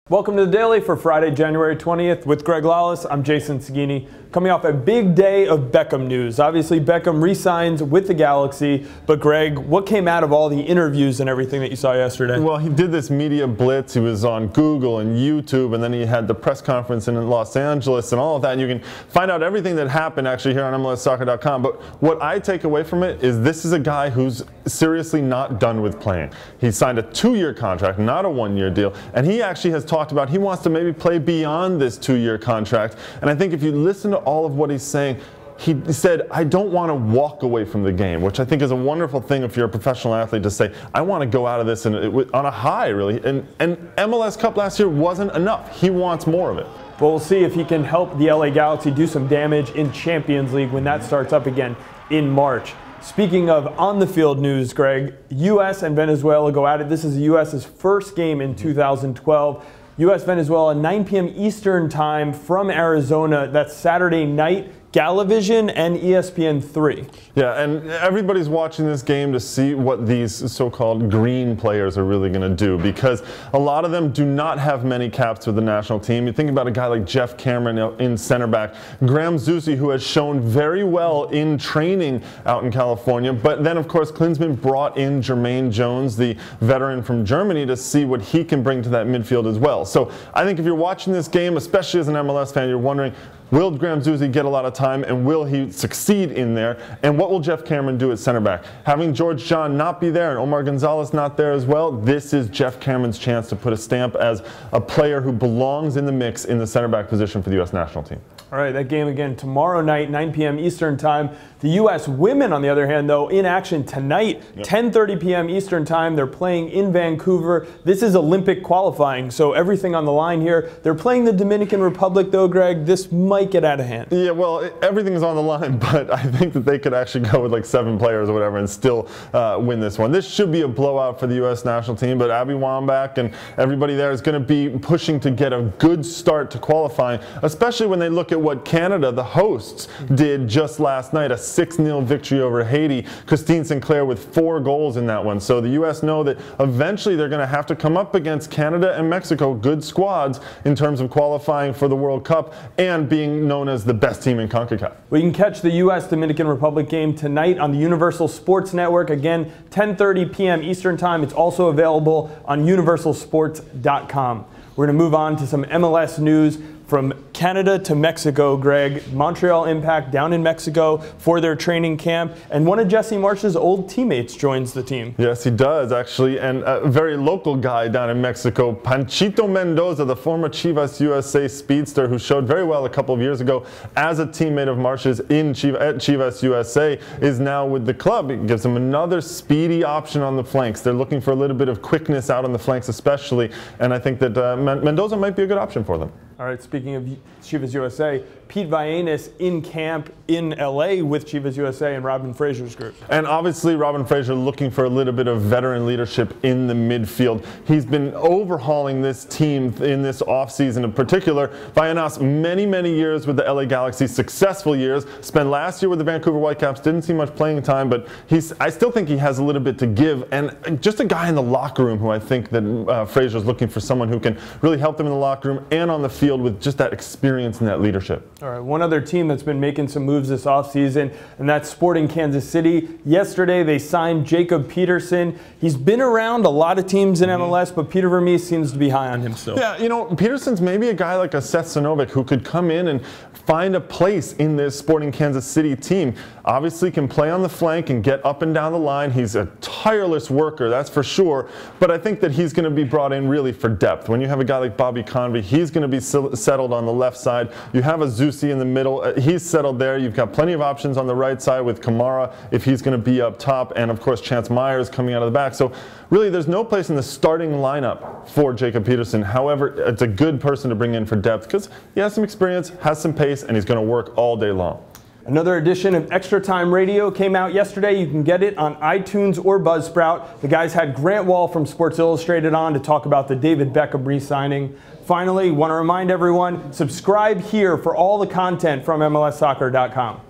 Welcome to the Daily for Friday, January 20th. With Greg Lawless, I'm Jason Seguini. Coming off a big day of Beckham news. Obviously, Beckham re-signs with the Galaxy. But Greg, what came out of all the interviews and everything that you saw yesterday? Well, he did this media blitz. He was on Google and YouTube, and then he had the press conference in Los Angeles and all of that. And you can find out everything that happened actually here on MLSsoccer.com. But what I take away from it is this is a guy who's seriously not done with playing. He signed a 2-year contract, not a 1-year deal. And he actually has talked about he wants to maybe play beyond this 2-year contract. And I think if you listen to all of what he's saying, he said, I don't want to walk away from the game, which I think is a wonderful thing if you're a professional athlete to say, I want to go out of this on a high, really. And MLS Cup last year wasn't enough. He wants more of it. Well, we'll see if he can help the LA Galaxy do some damage in Champions League when that starts up again in March. Speaking of on-the-field news, Greg, U.S. and Venezuela go at it. This is the U.S.'s first game in 2012. U.S.-Venezuela, 9 p.m. Eastern time from Arizona. That's Saturday night. Galavision and ESPN3. Yeah, and everybody's watching this game to see what these so-called green players are really going to do, because a lot of them do not have many caps with the national team. You think about a guy like Jeff Cameron in center back, Graham Zusi, who has shown very well in training out in California, but then of course Klinsmann brought in Jermaine Jones, the veteran from Germany, to see what he can bring to that midfield as well. So I think if you're watching this game, especially as an MLS fan, you're wondering, will Graham Zusi get a lot of time, and will he succeed in there? And what will Jeff Cameron do at center back? Having George John not be there and Omar Gonzalez not there as well, this is Jeff Cameron's chance to put a stamp as a player who belongs in the mix in the center back position for the U.S. national team. All right, that game again tomorrow night, 9 p.m. Eastern time. The U.S. women, on the other hand, though, in action tonight, 10:30 p.m. Eastern time. They're playing in Vancouver. This is Olympic qualifying, so everything on the line here. They're playing the Dominican Republic, though, Greg. This might get out of hand. Yeah, well, everything's on the line, but I think that they could actually go with like 7 players or whatever and still win this one. This should be a blowout for the U.S. national team, but Abby Wambach and everybody there is going to be pushing to get a good start to qualifying, especially when they look at what Canada, the hosts, did just last night, a 6-0 victory over Haiti. Christine Sinclair with 4 goals in that one. So the U.S. know that eventually they're going to have to come up against Canada and Mexico, good squads in terms of qualifying for the World Cup and being known as the best team in CONCACAF. We can catch the U.S. Dominican Republic game tonight on the Universal Sports Network. Again, 10:30 p.m. Eastern time. It's also available on universalsports.com. We're going to move on to some MLS news. From Canada to Mexico, Greg. Montreal Impact down in Mexico for their training camp, and one of Jesse Marsch's old teammates joins the team. Yes, he does, actually, and a very local guy down in Mexico, Panchito Mendoza, the former Chivas USA speedster who showed very well a couple of years ago as a teammate of Marsch's at Chivas USA, is now with the club. It gives him another speedy option on the flanks. They're looking for a little bit of quickness out on the flanks especially, and I think that Mendoza might be a good option for them. All right, speaking of Chivas USA, Pete Vagenas in camp in LA with Chivas USA and Robin Fraser's group. And obviously Robin Fraser looking for a little bit of veteran leadership in the midfield. He's been overhauling this team in this offseason in particular. Vagenas, many years with the LA Galaxy, successful years. Spent last year with the Vancouver Whitecaps, didn't see much playing time, but I still think he has a little bit to give. And just a guy in the locker room who I think that Fraser's looking for, someone who can really help them in the locker room and on the field with just that experience and that leadership. All right, one other team that's been making some moves this offseason, and that's Sporting Kansas City. Yesterday, they signed Jacob Peterson. He's been around a lot of teams in MLS, but Peter Vermees seems to be high on him still. Yeah, you know, Peterson's maybe a guy like a Seth Sinovic who could come in and find a place in this Sporting Kansas City team. Obviously can play on the flank and get up and down the line. He's a tireless worker, that's for sure, but I think that he's going to be brought in really for depth. When you have a guy like Bobby Convey, he's going to be settled on the left side. You have a Zusi in the middle. He's settled there. You've got plenty of options on the right side with Kamara if he's going to be up top, and of course Chance Myers coming out of the back. So really there's no place in the starting lineup for Jacob Peterson. However, it's a good person to bring in for depth because he has some experience, has some pace, and he's going to work all day long. Another edition of Extra Time Radio came out yesterday. You can get it on iTunes or Buzzsprout. The guys had Grant Wall from Sports Illustrated on to talk about the David Beckham re-signing. Finally, want to remind everyone, subscribe here for all the content from MLSsoccer.com.